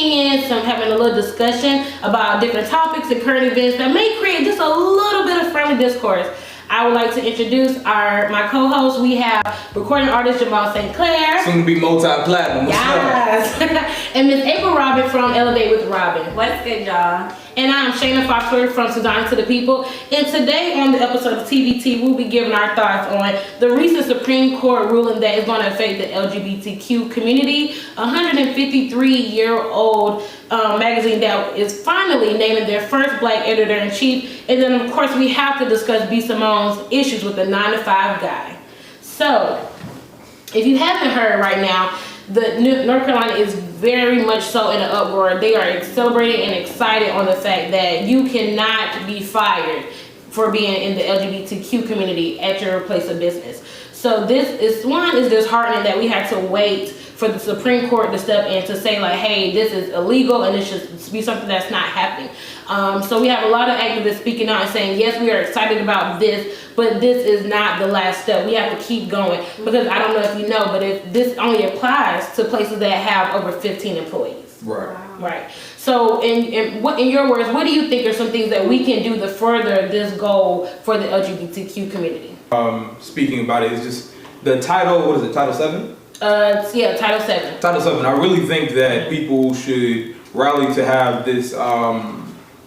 opinions, some having a little discussion about different topics and current events that may create just a little bit of friendly discourse. I would like to introduce my co-host. We have recording artist Jamal St. Clair. Soon to be multi-platinum. Yes. And Miss April Robin from Elevate with Robin. What's good, y'all? And I'm Shayna Foxworth from Sudan to the People. And today on the episode of TVT, we'll be giving our thoughts on the recent Supreme Court ruling that is going to affect the LGBTQ community. 153-year-old magazine that is finally naming their first black editor-in-chief. And then, of course, we have to discuss B. Simone's issues with the 9-to-5 guy. So, if you haven't heard right now, North Carolina is very much so in an uproar. They are celebrating and excited on the fact that you cannot be fired for being in the LGBTQ community at your place of business. So this is disheartening that we had to wait for the Supreme Court to step in to say like, hey, this is illegal and it should be something that's not happening. So we have a lot of activists speaking out and saying, yes, we are excited about this, but this is not the last step. We have to keep going because I don't know if you know, but if this only applies to places that have over 15 employees. Right. Right. So in your words, what do you think are some things that we can do to further this goal for the LGBTQ community? Speaking about it, it's just the title, what is it, Title 7? Yeah, Title 7. Title 7. I really think that people should rally to have this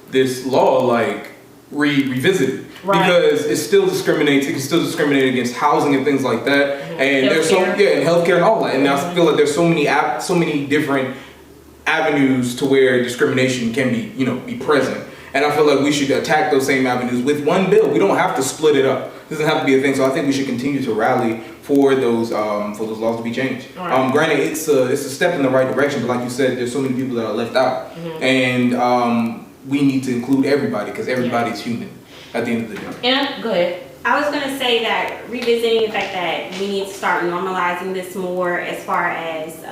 this law like revisited. Right. Because it still discriminates. It can still discriminate against housing and things like that. Mm-hmm. And there's and healthcare and all that. And I feel like there's so many different avenues to where discrimination can be present. And I feel like we should attack those same avenues with one bill. We don't have to split it up. It doesn't have to be a thing. So I think we should continue to rally for those laws to be changed. Right. Granted, it's a step in the right direction, but like you said, there's so many people that are left out, and we need to include everybody because everybody's human at the end of the day. Yeah, go ahead. I was going to say that revisiting the fact that we need to start normalizing this more as far as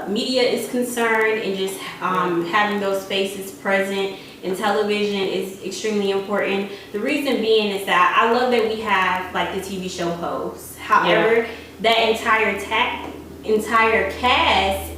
media is concerned and just having those faces present in television is extremely important. The reason being is that I love that we have like the TV show hosts. However, that entire cast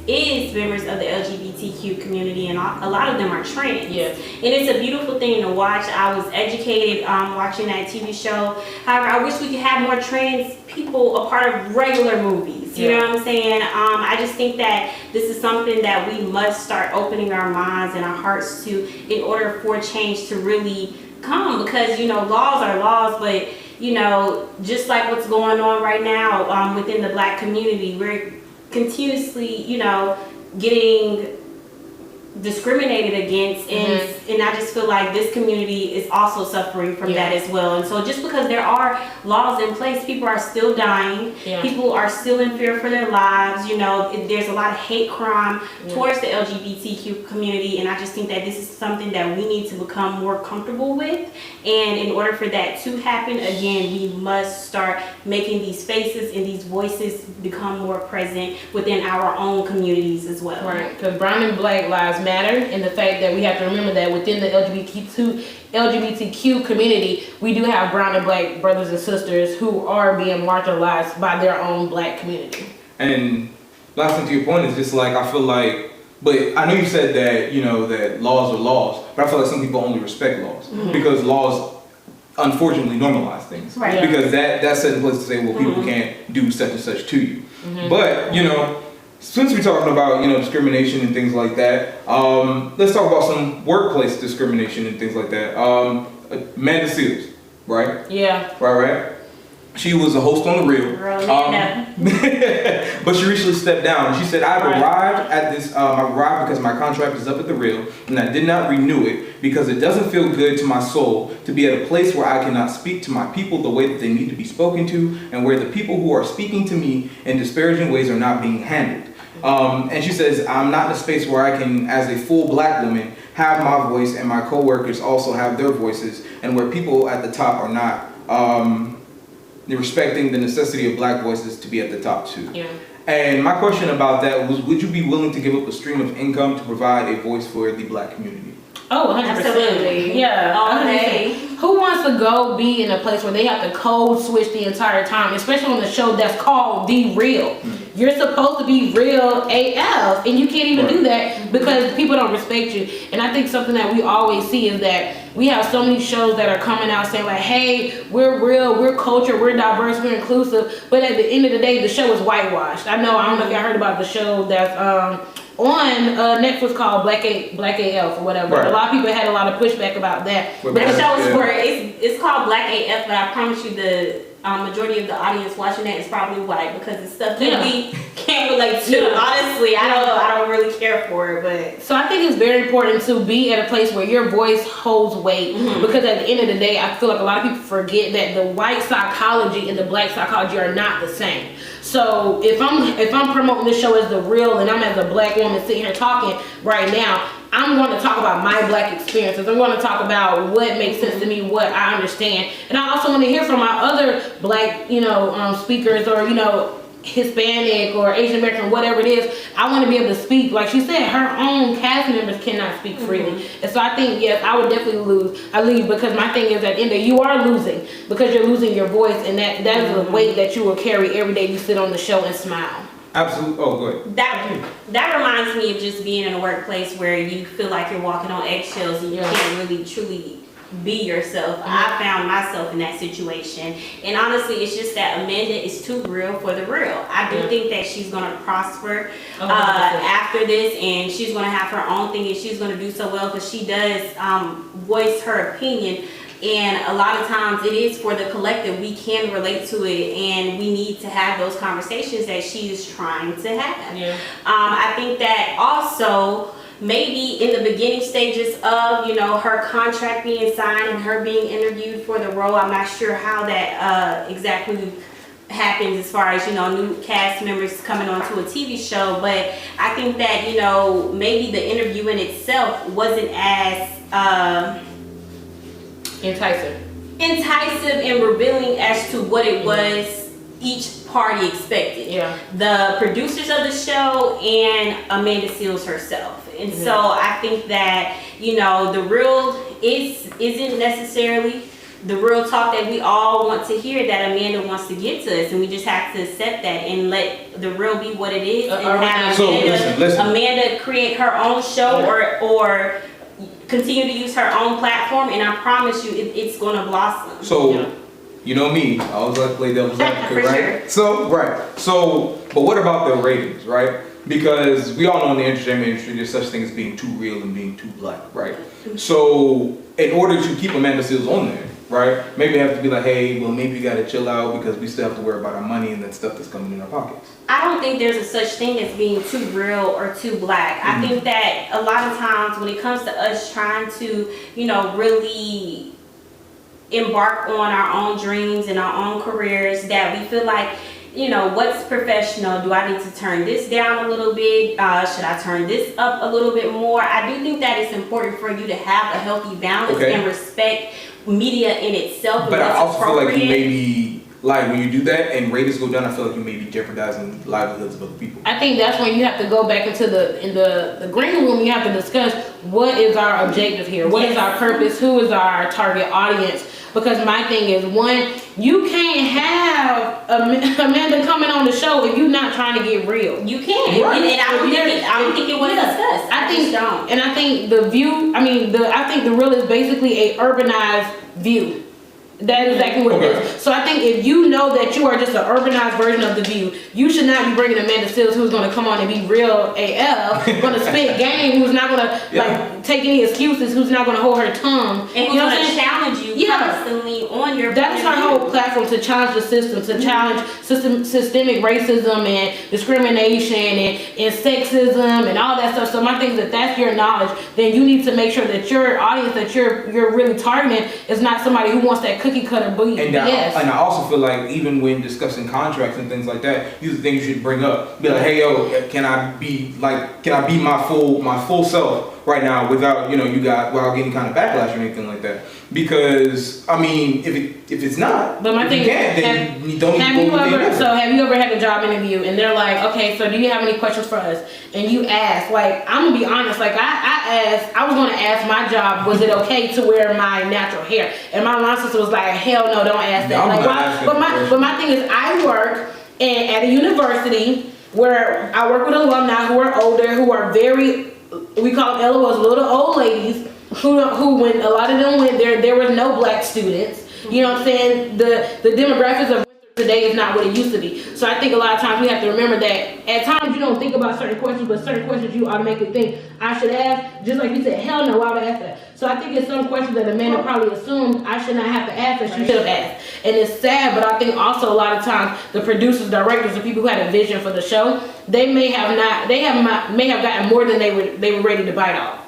is members of the LGBTQ community, and a lot of them are trans. Yes. And it's a beautiful thing to watch. I was educated watching that TV show. However, I wish we could have more trans people a part of regular movies. You know what I'm saying? I just think that this is something that we must start opening our minds and our hearts to in order for change to really come, because laws are laws, but just like what's going on right now within the black community, we're continuously, getting discriminated against, and I just feel like this community is also suffering from that as well. And so just because there are laws in place, people are still dying, people are still in fear for their lives, there's a lot of hate crime towards the LGBTQ community, and I just think that this is something that we need to become more comfortable with. And in order for that to happen, again, we must start making these faces and these voices become more present within our own communities as well. Right, because brown and black lives matter, and the fact that we have to remember that within the LGBTQ community, we do have brown and black brothers and sisters who are being marginalized by their own black community. And last thing to your point is just like, I feel like, but I know you said that, that laws are laws, but I feel like some people only respect laws because laws unfortunately normalize things. Right. Because that's set in place to say, well, people can't do such and such to you. But, since we're talking about, discrimination and things like that, let's talk about some workplace discrimination and things like that. Amanda Seals, right? Yeah. Right. She was a host on The Real. But she recently stepped down. She said, I've arrived at this, I arrived because my contract is up at The Real, and I did not renew it because it doesn't feel good to my soul to be at a place where I cannot speak to my people the way that they need to be spoken to, and where the people who are speaking to me in disparaging ways are not being handled. And she says, I'm not in a space where I can, as a full black woman, have my voice and my coworkers also have their voices, and where people at the top are not respecting the necessity of black voices to be at the top too. Yeah. And my question about that was, would you be willing to give up a stream of income to provide a voice for the black community? Oh, 100%. Absolutely. Yeah. Okay. Who wants to go be in a place where they have to code switch the entire time, especially on the show that's called The Real? you're supposed to be real AF, and you can't even do that because people don't respect you. And I think something that we always see is that we have so many shows that are coming out saying like, hey, we're real, we're culture, we're diverse, we're inclusive, but at the end of the day, the show is whitewashed. I don't know if y'all heard about the show that's on Netflix called Black AF or whatever. Right. A lot of people had a lot of pushback about that. The show is where it's called Black AF, but I promise you the majority of the audience watching that is probably white because it's stuff that we can't relate to. Honestly, I don't really care for it, but so I think it's very important to be at a place where your voice holds weight because at the end of the day, I feel like a lot of people forget that the white psychology and the black psychology are not the same. So if I'm promoting this show as the real and I'm as a black woman sitting here talking right now, I'm going to talk about my black experiences. I'm going to talk about what makes sense to me, what I understand. And I also want to hear from my other black, speakers or, Hispanic or Asian American, whatever it is. I want to be able to speak. Like she said, her own cast members cannot speak freely. And so I think, yes, I would definitely leave because my thing is at the end of you are losing because you're losing your voice and that is a weight that you will carry every day you sit on the show and smile. Absolutely. Oh, good. That reminds me of just being in a workplace where you feel like you're walking on eggshells and you can't really truly be yourself. I found myself in that situation, and honestly, it's just that Amanda is too real for the real. I do think that she's gonna prosper after this, and she's gonna have her own thing, and she's gonna do so well because she does voice her opinion. And a lot of times it is for the collective. We can relate to it, and we need to have those conversations that she is trying to have. I think that also maybe in the beginning stages of her contract being signed and her being interviewed for the role, I'm not sure how that exactly happens as far as new cast members coming onto a TV show, but I think that maybe the interview in itself wasn't as enticing and revealing as to what it was each party expected. The producers of the show and Amanda Seales herself. And so I think that the real isn't necessarily the real talk that we all want to hear that Amanda wants to give to us, and we just have to accept that and let the real be what it is and have Amanda create her own show or continue to use her own platform, and I promise you it's going to blossom. So you know me, I always like to play devil's advocate, right? Sure. So but what about the ratings, right? Because we all know in the entertainment industry there's such thing as being too real and being too black, right? So in order to keep Amanda Seales on there, right, maybe we have to be like, hey, well, maybe we got to chill out because we still have to worry about our money and that stuff that's coming in our pockets. I don't think there's a such thing as being too real or too black. I think that a lot of times when it comes to us trying to, really embark on our own dreams and our own careers, that we feel like, what's professional? Do I need to turn this down a little bit? Should I turn this up a little bit more? I do think that it's important for you to have a healthy balance and respect media in itself. But I also feel like you maybe, like when you do that and ratings go down, I feel like you may be jeopardizing livelihoods of other people. I think that's when you have to go back into the green room. You have to discuss what is our objective here, what is our purpose, who is our target audience. Because my thing is, one, you can't have Amanda coming on the show if you're not trying to get real. You can't. Right. And I don't think it was discussed. I think the view. I think the real is basically a urbanized view. That is exactly what it is. So I think if you know that you are just an urbanized version of The View, you should not be bringing Amanda Seales, who's going to come on and be real AF, going to spit game, who's not going to take any excuses, who's not going to hold her tongue. And who's going to challenge you constantly on your That's her whole platform, to challenge the system, to challenge systemic racism and discrimination and sexism and all that stuff. So my thing is that that's your knowledge, then you need to make sure that your audience that you're really targeting is not somebody who wants that cookie cutter booty. And I also feel like even when discussing contracts and things like that, these are things you should bring up. Be like, hey yo, can I be my full self right now without without getting kind of backlash or anything like that? Because if it's not, but my thing then you don't. Have you ever had a job interview and they're like, okay, so do you have any questions for us? And you ask, like, I'm gonna be honest, like I was gonna ask my job, was it okay to wear my natural hair? And my line sister was like, hell no, don't ask that. But my thing is, I work at a university where I work with alumni who are older, who are very, we call them LOLs, little old ladies, who when a lot of them went there was no black students. You know what I'm saying? The demographics of today is not what it used to be. So I think a lot of times we have to remember that at times you don't think about certain questions, but certain questions you automatically think I should ask. Just like you said, hell no, why would I ask that? So I think it's some questions that Amanda probably assumed I should not have to ask that she should have asked. And it's sad, but I think also a lot of times the producers, directors, the people who had a vision for the show, they may have gotten more than they were ready to bite off.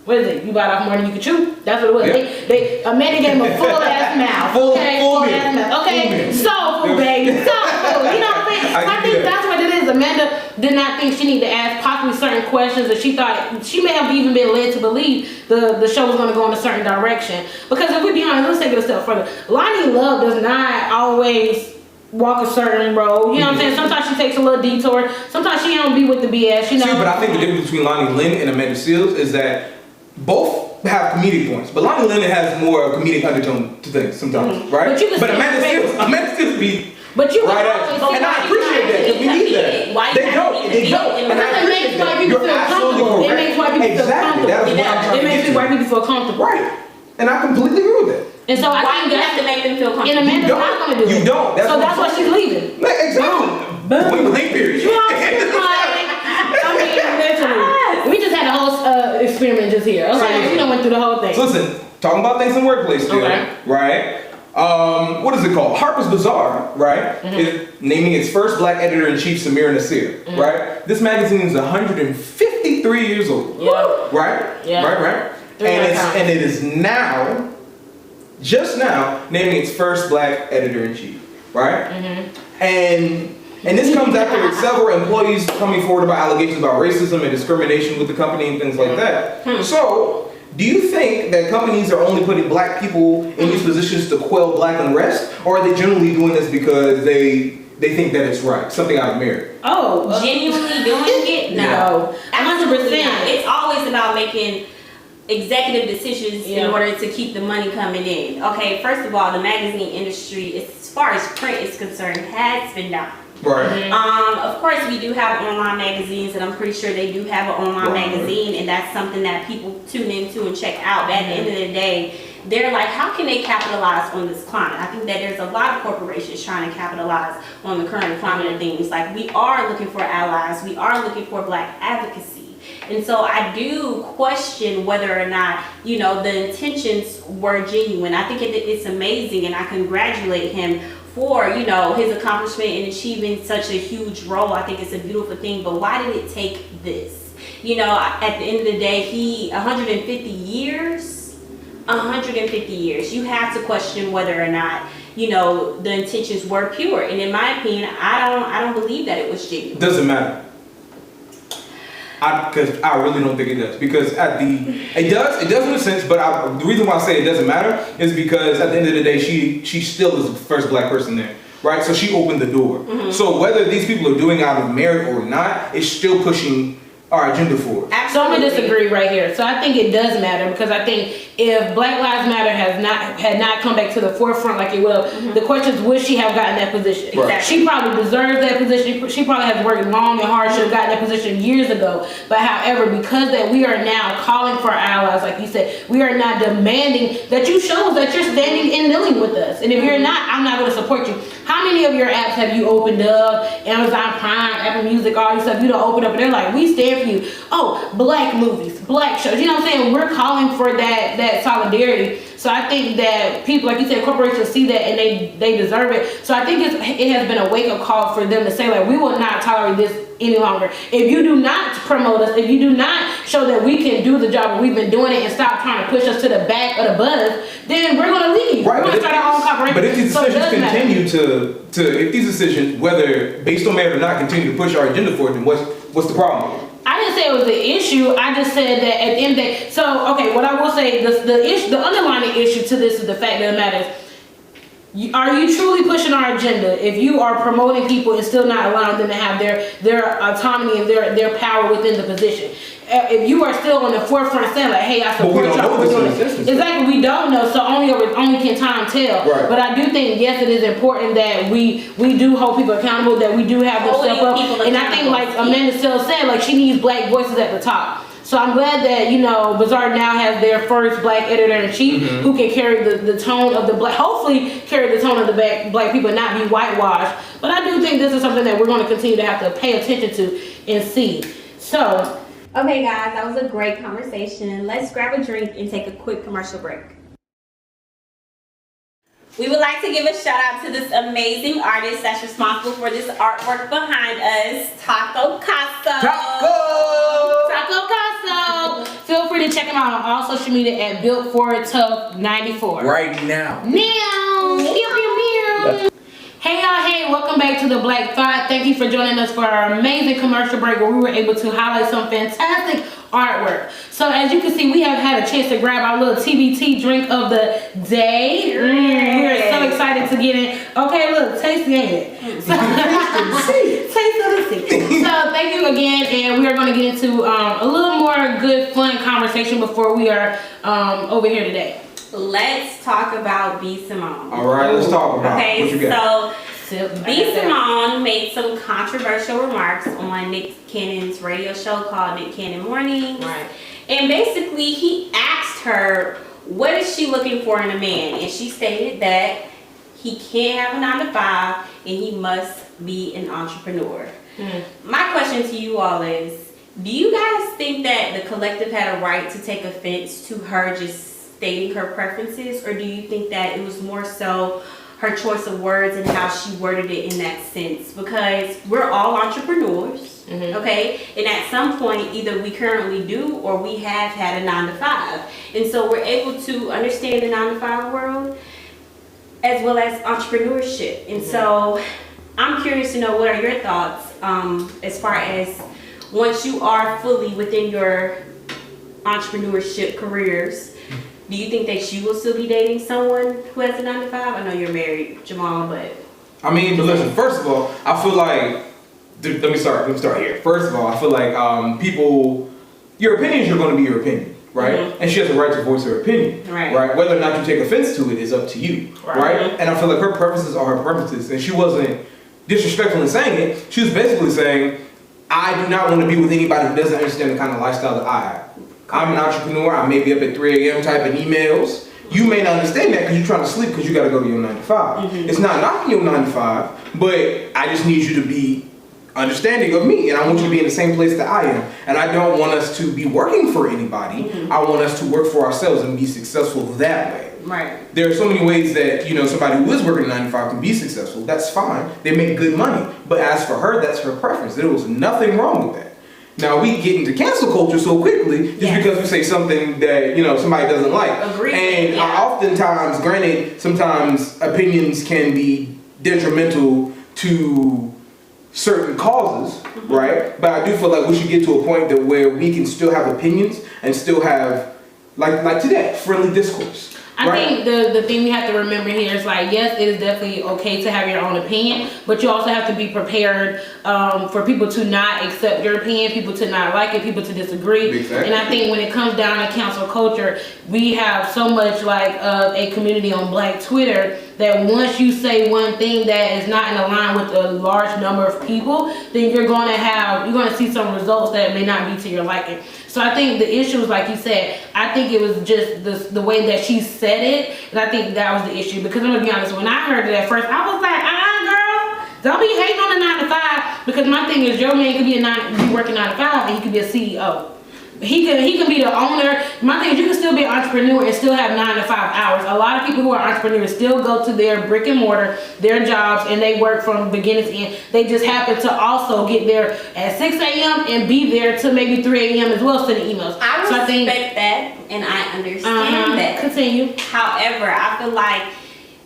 What is it? You bite off more than you can chew? That's what it was. Yeah. Amanda gave him a full ass mouth. Full ass mouth. Okay, soul food, baby. Soul food. You know what I'm saying? I think that's what it is. Amanda did not think she needed to ask possibly certain questions that she thought, she may have even been led to believe the show was going to go in a certain direction. Because if we be honest, let's take it a step further. Lonnie Love does not always walk a certain road. You know what I'm saying? Sometimes she takes a little detour. Sometimes she don't be with the BS, you know? See, but I think the difference between Lonnie Lynn and Amanda Seales is that both have comedic points, but Lonnie Lynn has more comedic undertone to things sometimes, right? But Amanda Seales be but you right at you. And I appreciate that because we need that. They don't. And I appreciate that. You're absolutely correct. It makes white people feel comfortable. It makes white people feel comfortable. Right. And I completely agree with that. And so I think you have to make them feel comfortable. And Amanda's not going to do it. You don't. So that's why she's leaving. Exactly. Point blank period. You know what I'm saying? I mean, literally. We just had a whole experiment just here. Okay, we done went through the whole thing. So listen, talking about things in workplace still, right? What is it called? Harper's Bazaar, right? Is naming its first black editor-in-chief, Samir Nasir, right? This magazine is 153 years old, right? Yeah. Right. And it is now, just now, naming its first black editor-in-chief, right? And this comes after several employees coming forward about allegations about racism and discrimination with the company and things like that. So, do you think that companies are only putting black people in these positions to quell black unrest, or are they generally doing this because they think that it's right, something out of merit? Genuinely doing it? No. 100%. It's always about making executive decisions in order to keep the money coming in. Okay, first of all, the magazine industry, as far as print is concerned, has been down. Right. Of course, we do have online magazines, and I'm pretty sure they do have an online magazine, and that's something that people tune into and check out. But at the end of the day, they're like, how can they capitalize on this climate? I think that there's a lot of corporations trying to capitalize on the current climate of things. Like, we are looking for allies, we are looking for black advocacy. And so I do question whether or not, the intentions were genuine. I think it's amazing, and I congratulate him for, his accomplishment in achieving such a huge role. I think it's a beautiful thing, but why did it take this? At the end of the day, 150 years, you have to question whether or not, the intentions were pure. And in my opinion, I don't believe that it was genuine. Doesn't matter. Because I really don't think it does. Because it does in a sense, but the reason why I say it doesn't matter is because at the end of the day, she still is the first black person there, right? So she opened the door. So whether these people are doing it out of merit or not, it's still pushing our agenda forward. So I'm gonna disagree right here. So I think it does matter, because I think if Black Lives Matter had not come back to the forefront like it will, the question is, would she have gotten that position? Right. She probably deserves that position. She probably has worked long and hard. Should have gotten that position years ago. But however, because that we are now calling for our allies, like you said, we are not demanding that you show us that you're standing and kneeling with us. And if you're not, I'm not going to support you. How many of your apps have you opened up? Amazon Prime, Apple Music, all this stuff. You don't open up, and they're like, we stand for you. Oh, black movies, black shows. You know what I'm saying? We're calling for that solidarity. So I think that people, like you said, corporations see that and they deserve it. So I think it has been a wake-up call for them to say, like, we will not tolerate this any longer. If you do not promote us, if you do not show that we can do the job and we've been doing it, and stop trying to push us to the back of the bus, then we're going to leave. Right, we're going to start our own corporation. But if these decisions continue if these decisions, whether based on merit or not, continue to push our agenda forward, then what's the problem? I didn't say it was an issue. I just said that at the end of the day. So, okay, what I will say, the underlying issue to this is the fact that it matters. Are you truly pushing our agenda if you are promoting people and still not allowing them to have their autonomy and their power within the position? if you are still on the forefront saying like, hey, I But we support don't y'all. know this in this instance. Exactly, we don't know, so only can time tell. Right. But I do think, yes, it is important that we do hold people accountable, that we do have them Holding step up. people And I think, like accountable. Amanda still said, like she needs black voices at the top. So I'm glad that, you know, Bazaar now has their first black editor-in-chief who can carry the tone of the black, hopefully carry the tone of the black people and not be whitewashed. But I do think this is something that we're going to continue to have to pay attention to and see. So, Okay, guys, that was a great conversation. Let's grab a drink and take a quick commercial break. We would like to give a shout out to this amazing artist that's responsible for this artwork behind us, Taco Casa. Taco Casa. Feel free to check him out on all social media at Built for Tough 94. Right now. Meow. Meow, meow, meow. Hey y'all, hey, welcome back to the Black Thought. Thank you for joining us for our amazing commercial break where we were able to highlight some fantastic artwork. So as you can see, we have had a chance to grab our little TBT drink of the day. We are so excited to get in. Okay, look, tasty, ain't it? So, taste of the sea. So thank you again, and we are going to get into a little more good, fun conversation before we are over here today. Let's talk about B. Simone. All right, let's talk about it. What you Okay, got? so B. Simone made some controversial remarks on Nick Cannon's radio show called Nick Cannon Mornings. Right. And basically, he asked her, what is she looking for in a man? And she stated that he can't have a 9 to 5 and he must be an entrepreneur. My question to you all is, do you guys think that the collective had a right to take offense to her just stating her preferences, or do you think that it was more so her choice of words and how she worded it in that sense? Because we're all entrepreneurs, okay? And at some point, either we currently do or we have had a 9 to 5. And so we're able to understand the 9 to 5 world as well as entrepreneurship. And so I'm curious to know, what are your thoughts as far as once you are fully within your entrepreneurship careers, do you think that you will still be dating someone who has a 9 to 5? I know you're married, Jamal, but I mean, but listen, first of all, I feel like, let me start here. First of all, I feel like people, your opinions are going to be your opinion, right? And she has a right to voice her opinion, right? Whether or not you take offense to it is up to you, right? And I feel like her preferences are her preferences, and she wasn't disrespectful in saying it. She was basically saying, I do not want to be with anybody who doesn't understand the kind of lifestyle that I have. I'm an entrepreneur. I may be up at 3 a.m. typing emails. You may not understand that because you're trying to sleep because you got to go to your 9 to 5. It's not knocking your 9 to 5, but I just need you to be understanding of me, and I want you to be in the same place that I am. And I don't want us to be working for anybody. I want us to work for ourselves and be successful that way. right. There are so many ways that, you know, somebody who is working 9 to 5 can be successful. That's fine. They make good money. But as for her, that's her preference. There was nothing wrong with that. Now, we get into cancel culture so quickly just because we say something that, you know, somebody doesn't like. Agreed. And oftentimes, granted, sometimes opinions can be detrimental to certain causes, right? But I do feel like we should get to a point that where we can still have opinions and still have, like today, friendly discourse. I think the thing we have to remember here is like, yes, it is definitely okay to have your own opinion, but you also have to be prepared for people to not accept your opinion, people to not like it, people to disagree. Exactly. And I think when it comes down to cancel culture, we have so much like a community on Black Twitter that once you say one thing that is not in line with a large number of people, then you're going to see some results that may not be to your liking. So I think the issue is, like you said, I think it was just the way that she said it, and I think that was the issue. Because I'm gonna be honest, when I heard it at first, I was like, girl, don't be hating on the 9 to 5. Because my thing is, your man could be working 9 to 5, and he could be a CEO. He can be the owner. My thing is, you can still be an entrepreneur and still have 9 to 5 hours. A lot of people who are entrepreneurs still go to their brick and mortar, their jobs, and they work from beginning to end. They just happen to also get there at 6 a.m. and be there till maybe 3 a.m. as well, sending emails. I respect that, and I understand that. Continue. However, I feel like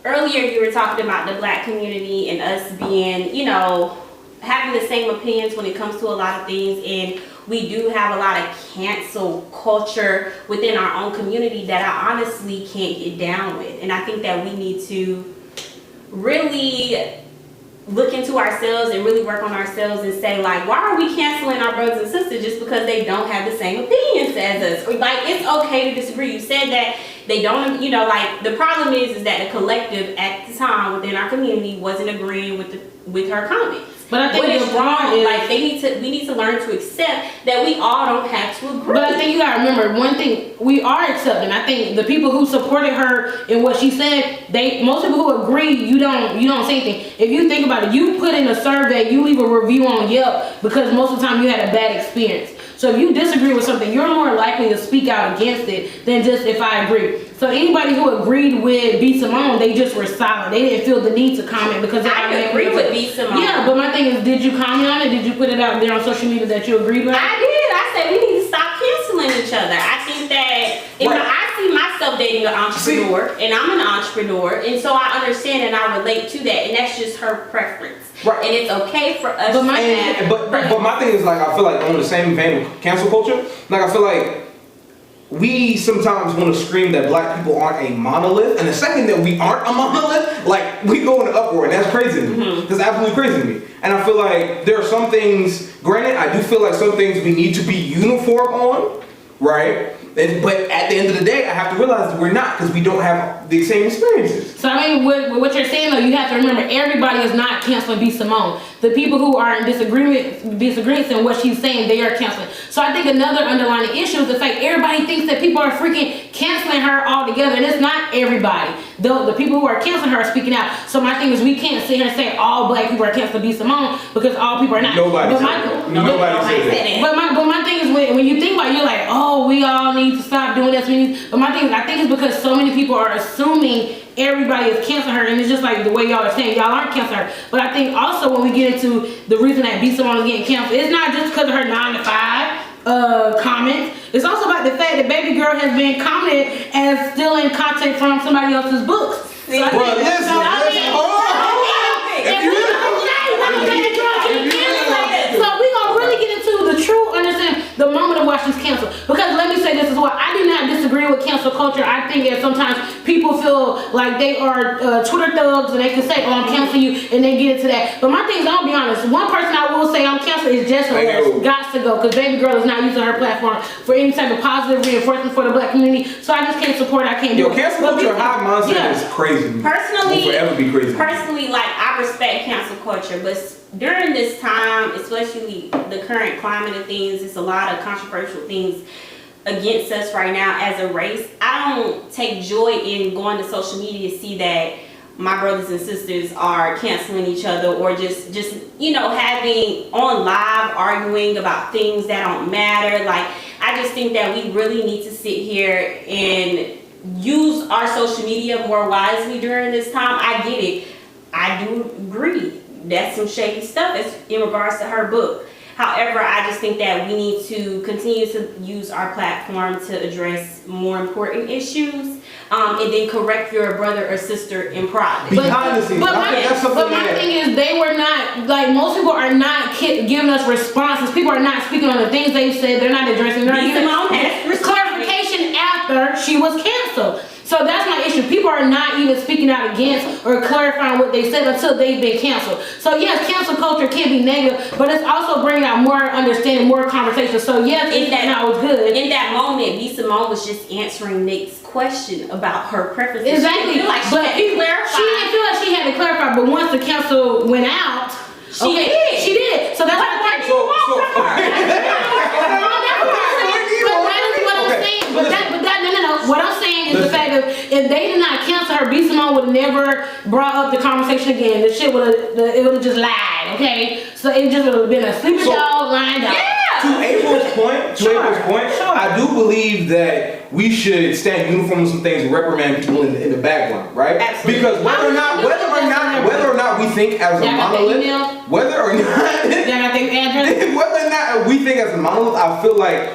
earlier you were talking about the Black community and us being, you know, having the same opinions when it comes to a lot of things, and we do have a lot of cancel culture within our own community that I honestly can't get down with. And I think that we need to really look into ourselves and really work on ourselves and say, like, why are we canceling our brothers and sisters just because they don't have the same opinions as us? Or, like, it's okay to disagree. You said that they don't, you know, like, the problem is that the collective at the time within our community wasn't agreeing with her comments. But I think it's wrong. Like, we need to learn to accept that we all don't have to agree. But I think you gotta remember one thing: we are accepting. I think the people who supported her in what she said, most people who agree, you don't say anything. If you think about it, you put in a survey, you leave a review on Yelp because most of the time you had a bad experience. So if you disagree with something, you're more likely to speak out against it than just if I agree. So anybody who agreed with B. Simone, they just were silent. They didn't feel the need to comment because I agree with B. Simone. Yeah, but my thing is, did you comment on it? Did you put it out there on social media that you agreed with? I did. I said we need to stop canceling each other. I think that I see myself dating an entrepreneur, and I'm an entrepreneur, and so I understand and I relate to that, and that's just her preference. Right. And it's okay for us but my thing is, like, I feel like on the same vein of cancel culture, like, I feel like we sometimes want to scream that black people aren't a monolith, and the second that we aren't a monolith, like, we go in an uproar, and that's crazy to me. That's absolutely crazy to me. And I feel like there are some things, granted, I do feel like some things we need to be uniform on, right? But at the end of the day, I have to realize that we're not, because we don't have the same experiences. So I mean, with what you're saying though, you have to remember everybody is not canceling B. Simone. The people who are in disagreements in what she's saying, they are canceling. So I think another underlying issue is the fact everybody thinks that people are freaking canceling her altogether, and it's not everybody. The people who are canceling her are speaking out. So my thing is, we can't sit here and say all black people are canceling B. Simone because all people are not. Nobody said that. But my thing is, when you think about it, you're like, oh, we all need to stop doing this. But my thing is, I think it's because so many people are assuming everybody is canceling her, and it's just like the way y'all are saying y'all aren't canceling her. But I think also when we get into the reason that B. Simone is getting canceled, it's not just because of her 9 to 5 comments. It's also about the fact that baby girl has been commented as stealing content from somebody else's books. So we gonna really get into the true understanding the moment of why she's canceled. Because let me say this as well, I do not disagree with cancel culture. I think that sometimes people feel like they are Twitter thugs and they can say, oh, I'm canceling you, and they get into that. But my thing is, I'll be honest, one person I will say I'm canceling is Jessica. Got to go, because baby girl is not using her platform for any type of positive reinforcement for the black community. So I just can't support it. I can't do it. Cancel culture high mindset is crazy. Personally, will forever be crazy. Personally, like, I respect cancel culture, but during this time, especially the current climate of things, it's a lot of controversial things against us right now as a race. I don't take joy in going to social media to see that my brothers and sisters are canceling each other, or just having on live arguing about things that don't matter. Like, I just think that we really need to sit here and use our social media more wisely during this time. I get it. I do agree. That's some shady stuff in regards to her book. However, I just think that we need to continue to use our platform to address more important issues, and then correct your brother or sister in private. Behind the scenes. But my thing is, they were not, like, most people are not giving us responses. People are not speaking on the things they said. They're not addressing. They're not giving clarification after she was canceled. So that's my issue. People are not even speaking out against or clarifying what they said until they've been canceled. So yes, cancel culture can be negative, but it's also bringing out more understanding, more conversation. So yes, that was good. In that moment, B. Simone was just answering Nate's question about her preferences. Exactly. She didn't feel like she had to clarify. But once the cancel went out, she did. So that's why What I'm saying is the fact that if they did not cancel her, B. Simone would have never brought up the conversation again. The shit would have just lied, okay? So it just would have been a sleeping dog lying down. Yeah. To April's point, I do believe that we should stand uniform on some things and reprimand people in the background, right? Absolutely. Because whether or not we think as a monolith, whether or not we think as a monolith, I feel like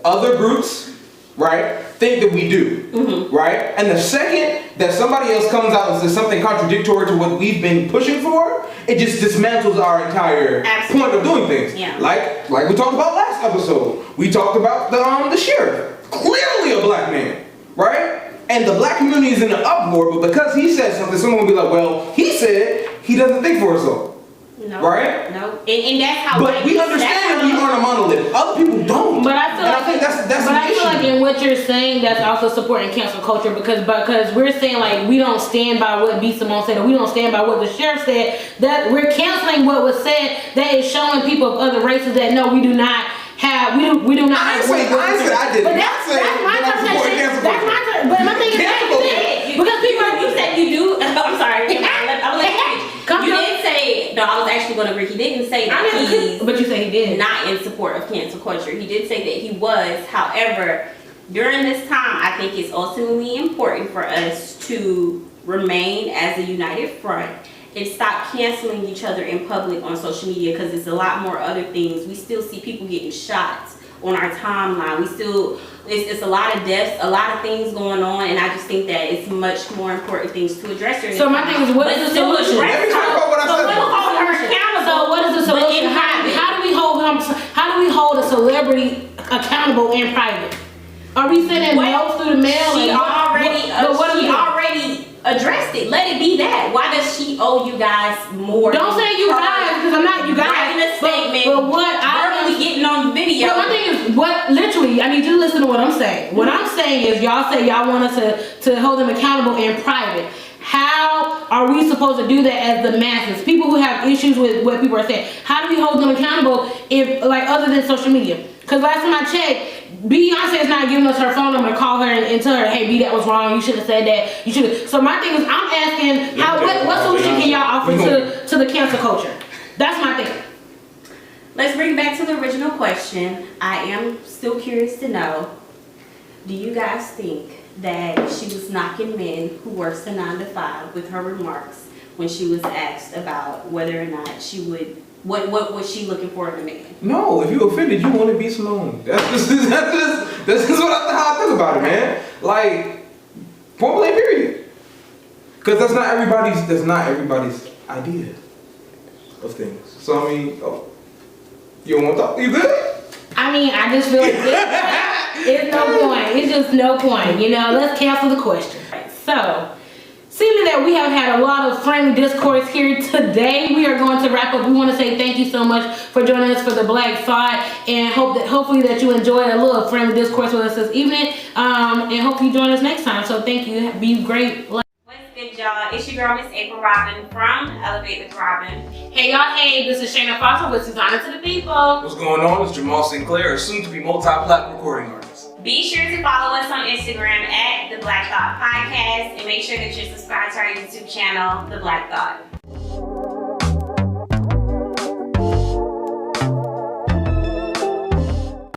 other groups, right, think that we do, right? And the second that somebody else comes out and says something contradictory to what we've been pushing for, it just dismantles our entire point of doing things. Yeah. Like we talked about last episode. We talked about the sheriff, clearly a black man, right? And the black community is in an uproar, but because he said something, someone will be like, well, he said he doesn't think for himself. No. Right? No. And that's how. But we understand we are a monolith. Other people don't. But I feel and like I think that's but I feel like in what you're saying, that's also supporting cancel culture because we're saying like we don't stand by what B. Simone said, or we don't stand by what the sheriff said. That we're canceling what was said. That is showing people of other races that no, we do not have. We do not. I said I did. But that's my interpretation. That's my interpretation. But my thing is because people. You said you do. I'm sorry. I'm like. You did say, no, I was actually going to agree. He didn't say that he's but you say he did. Not in support of cancel culture. He did say that he was. However, during this time, I think it's ultimately important for us to remain as a united front and stop canceling each other in public on social media because it's a lot more other things. We still see people getting shot on our timeline. We still, it's a lot of deaths, a lot of things going on, and I just think that it's much more important things to address. So my thing is, what is the solution? Let me talk about what I said. So what is the solution? How do we hold a celebrity accountable in private? Are we sending notes through the mail? She already addressed it. Let it be that. Why does she owe you guys more? Don't say you guys because I'm not you guys. Writing a statement, but what verbally getting on video. But my thing is, what literally, I need you to listen to what I'm saying. What I'm saying is, y'all say y'all want us to hold them accountable in private. How are we supposed to do that as the masses? People who have issues with what people are saying. How do we hold them accountable if, like, other than social media? Because last time I checked, Beyonce is not giving us her phone number to call her and tell her, hey, B, that was wrong. You should have said that. You should. So my thing is, I'm asking, what solution can y'all offer to the cancel culture? That's my thing. Let's bring it back to the original question. I am still curious to know, do you guys think that she was knocking men who works the 9 to 5 with her remarks when she was asked about whether or not she would, what was she looking for in a man? No, if you offended, you want to be Simone. That's just how I think about it, man. Like, point blank period. Because that's not everybody's idea of things. So I mean, you don't want to talk? You good? I mean, I just feel like it's no point. It's just no point. You know, let's cancel the question. So, seeming that we have had a lot of friendly discourse here today, we are going to wrap up. We want to say thank you so much for joining us for the Black Thought, and hopefully that you enjoyed a little friendly discourse with us this evening. And hope you join us next time. So thank you. Be great. What's good, y'all? It's your girl, Miss April Robin from Elevate with Robin. Hey y'all, hey, this is Shayna Foster with Susanna to the People. What's going on? It's Jamal Sinclair, a soon-to-be multi-plat recording artist. Be sure to follow us on Instagram at The Black Thought Podcast and make sure that you're subscribed to our YouTube channel, The Black Thought.